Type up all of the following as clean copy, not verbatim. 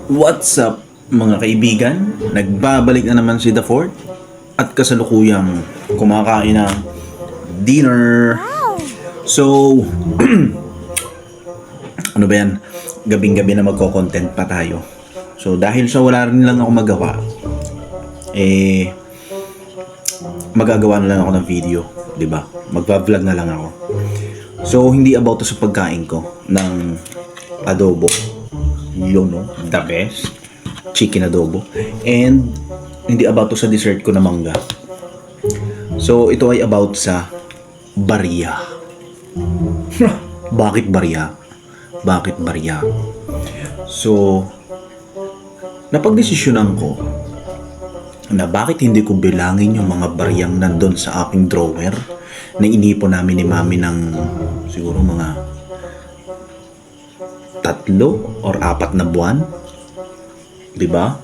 What's up mga kaibigan? Nagbabalik na naman si The Fort at kasalukuyang kumakain ng dinner. So, ano ba yan? Gabing-gabi na magko-content pa tayo. So, dahil sa wala rin lang ako magawa, magagawa na lang ako ng video, 'di ba? Magva-vlog na lang ako. So, hindi about to sa pagkain ko ng adobo. Yun, no? The best chicken adobo. And hindi about to sa dessert ko na mangga. So, ito ay about sa barya. Bakit barya? Bakit barya? So, napagdesisyonan ko na bakit hindi ko bilangin yung mga baryang nandun sa aking drawer na inipon namin ni Mami ng siguro mga 3 or 4 na buwan. 'Di ba?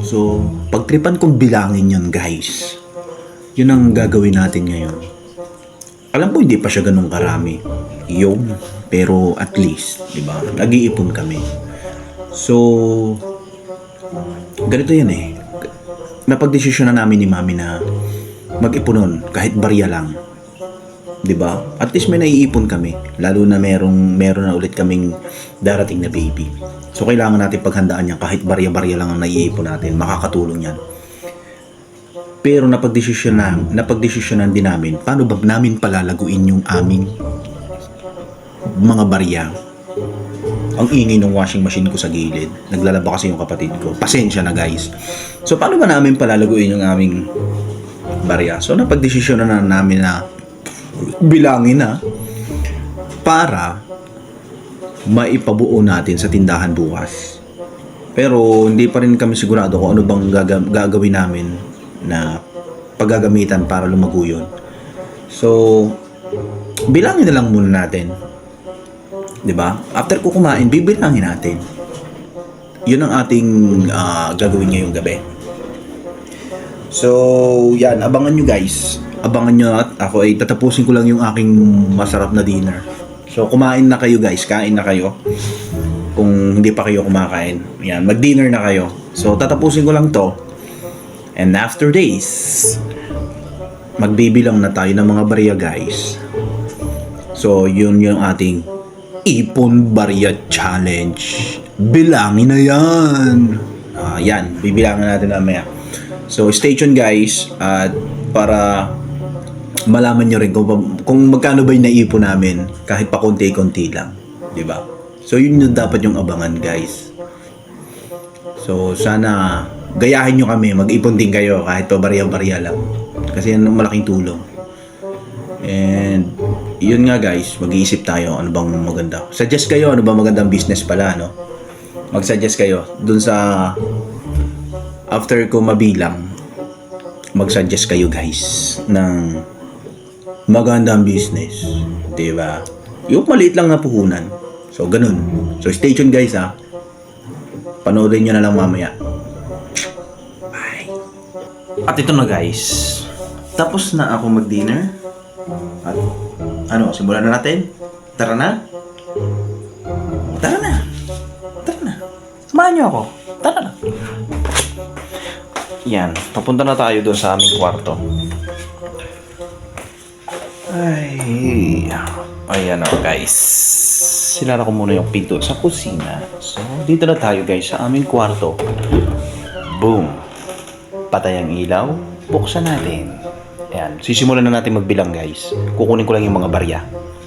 So, pagtripan kong bilangin yun, guys. Yun ang gagawin natin ngayon. Alam ko hindi pa siya ganun karami. Yung, pero at least, 'di ba? Nag-iipon kami. So, ganito yan eh. Napagdesisyon na namin ni Mami na mag-ipon nun, kahit barya lang. 'Di ba? At least may naiipon kami, lalo na meron na ulit kaming darating na baby. So kailangan natin paghandaan yan, kahit barya-barya lang ang naiipon natin, makakatulong yan. Pero napagdesisyonan din namin, paano ba namin palalaguin yung aming mga barya. Ang ingay ng washing machine ko sa gilid. Naglalaba kasi yung kapatid ko. Pasensya na, guys. So paano ba namin palalaguin yung aming barya? So napagdesisyonan na namin na bilangin na para maipabuo natin sa tindahan bukas. Pero hindi pa rin kami sigurado kung ano bang gagawin namin na paggagamitan para lumago yun. So, bilangin na lang muna natin. 'Di ba? After ko kumain, bibilangin natin. Yun ang ating gagawin ngayong gabi. So, yan, abangan nyo, guys. Abangan nyo at ako ay tatapusin ko lang yung aking masarap na dinner. So, kumain na kayo, guys. Kain na kayo. Kung hindi pa kayo kumakain. Yan, mag-dinner na kayo. So, tatapusin ko lang to. And after this, magbibilang na tayo ng mga barya, guys. So, yun yung ating Ipon Barya Challenge. Bilangin na yan. Yan, bibilangin natin mamaya. So, stay tuned, guys. At para malaman nyo rin kung magkano ba yung naipon namin kahit pa konti-konti lang. Diba? So, yun yung dapat yung abangan, guys. So, sana gayahin nyo kami. Mag-ipon din kayo kahit pa barya-barya lang. Kasi yan ang malaking tulong. And yun nga, guys, mag-iisip tayo ano bang maganda. Suggest kayo ano bang magandang business pala, no? Mag-suggest kayo dun sa after ko mabilang. Mag-suggest kayo, guys, ng magandang business, 'di ba? Yung maliit lang na puhunan. So ganun. So stay tuned, guys, ha. Panoorin niyo na lang mamaya. Bye. At ito na, guys. Tapos na ako mag-dinner. At simulan na natin. Tara na. Tara na. Tara na. Samahan niyo ako. Tara na. Yan, papunta na tayo doon sa aming kwarto. Ay, ayan o, guys. Sinara ko muna yung pinto sa kusina. So, dito na tayo, guys, sa aming kwarto. Boom. Patay ang ilaw. Buksan natin. Ayan, sisimulan na natin magbilang, guys. Kukunin ko lang yung mga barya.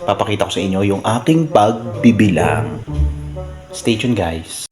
Papakita ko sa inyo yung aking pagbibilang. Stay tuned, guys.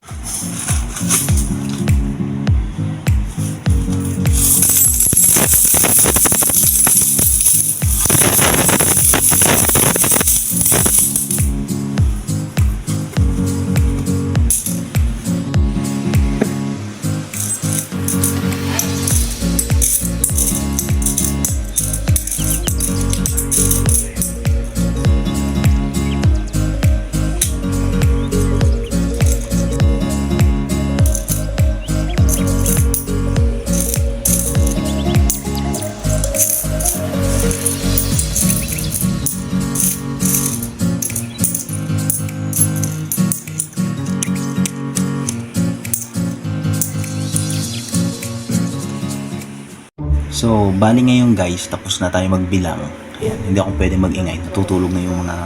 So, bali ngayon guys, tapos na tayo magbilang. Ayan, hindi ako pwede mag-ingay. Natutulog na yung mga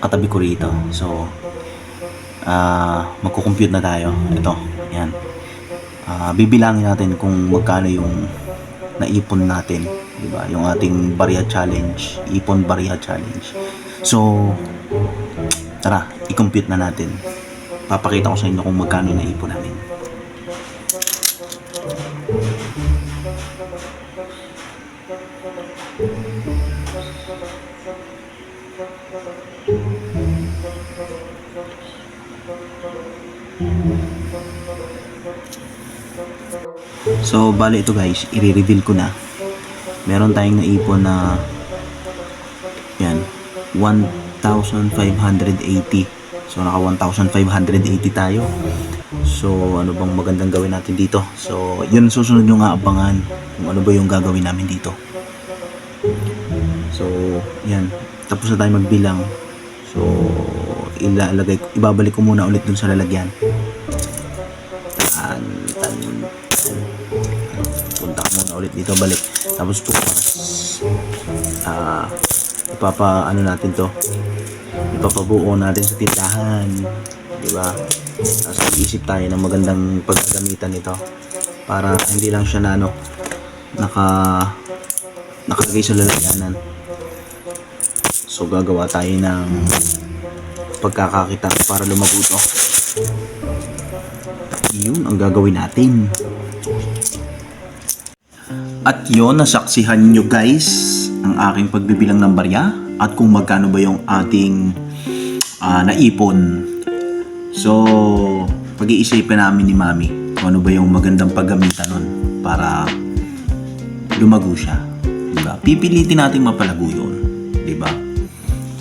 katabi ko rito. So, magkukompute na tayo. Ito, ayan. Bibilangin natin kung magkano yung naipon natin. Diba? Yung ating barya challenge. Ipon barya challenge. So, tara, i-compute na natin. Papakita ko sa inyo kung magkano na ipon namin. So, bali ito guys, i-reveal ko na. Meron tayong naipon na yan, 1,580. So, naka 1,580 tayo. So, ano bang magandang gawin natin dito? So, yun susunod nyo nga abangan kung ano ba yung gagawin namin dito. So, yan. Tapos na tayo magbilang. So, ibabalik ko muna ulit dun sa lalagyan. Punta ko muna ulit dito, balik. Tapos ano natin to, ipapabuo natin sa tindahan, diba? Tapos mag-isip tayo ng magandang paggagamitan nito para hindi lang siya na nakalagay sa lalagyanan. So gagawa tayo ng pagkakakita para lumago to. Yun ang gagawin natin. At yun, nasaksihan nyo guys ang aking pagbibilang ng barya at kung magkano ba yung ating naipon. So, pag-iisipin namin ni Mami kung ano ba yung magandang paggamitan nun para lumago siya. Diba? Pipilitin natin mapalago yun. Diba?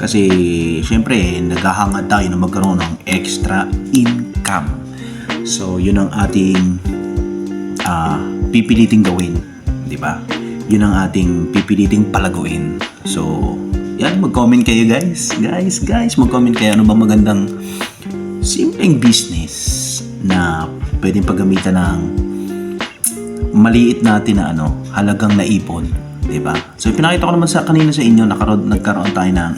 Kasi, syempre, naghahangad tayo na magkaroon ng extra income. So, yun ang ating pipiliting gawin. Diba? Yun ang ating pipiliting palaguin. So, yan, mag-comment kayo guys. Guys, mag-comment kayo ano ba magandang simpleng business na pwedeng paggamitan ng maliit natin na halagang naipon. Diba? So, pinakita ko naman kanina sa inyo,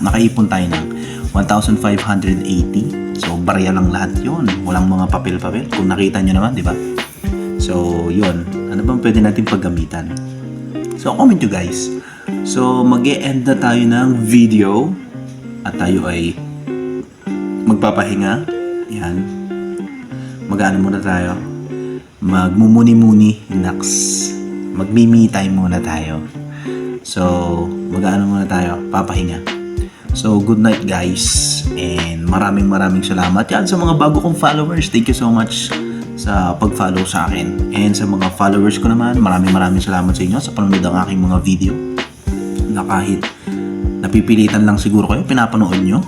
nakaipon tayo ng 1,580. So, barya lang lahat yun. Walang mga papel-papel. Kung nakita nyo naman, diba? So, yun. Ano bang pwede natin paggamitan? So, comment nyo guys. So, mag-e-end na tayo ng video. At tayo ay magpapahinga. Yan. Mag-ano muna tayo. Magmumuni-muni. Mag-me time muna tayo. So, mag-ano muna tayo. Papahinga. So, good night guys. And maraming salamat. Yan sa mga bago kong followers. Thank you so much sa pag-follow sa akin. And sa mga followers ko naman, maraming salamat sa inyo sa panonood ng aking mga video. Na kahit napipilitan lang siguro kayo, pinapanood nyo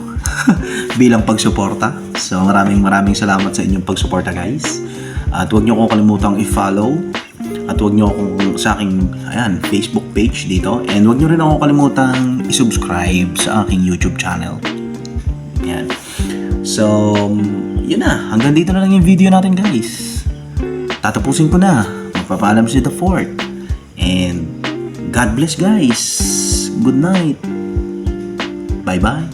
bilang pagsuporta. So maraming salamat sa inyong pagsuporta guys. At huwag nyo kong kalimutang i-follow. At huwag nyo akong sa aking Facebook page dito. And huwag nyo rin ako kalimutang i-subscribe sa aking YouTube channel. Yan. So, yun na. Hanggang dito na lang yung video natin guys. Tatapusin ko na. Magpapaalam si The Fort. And God bless guys. Good night. Bye-bye.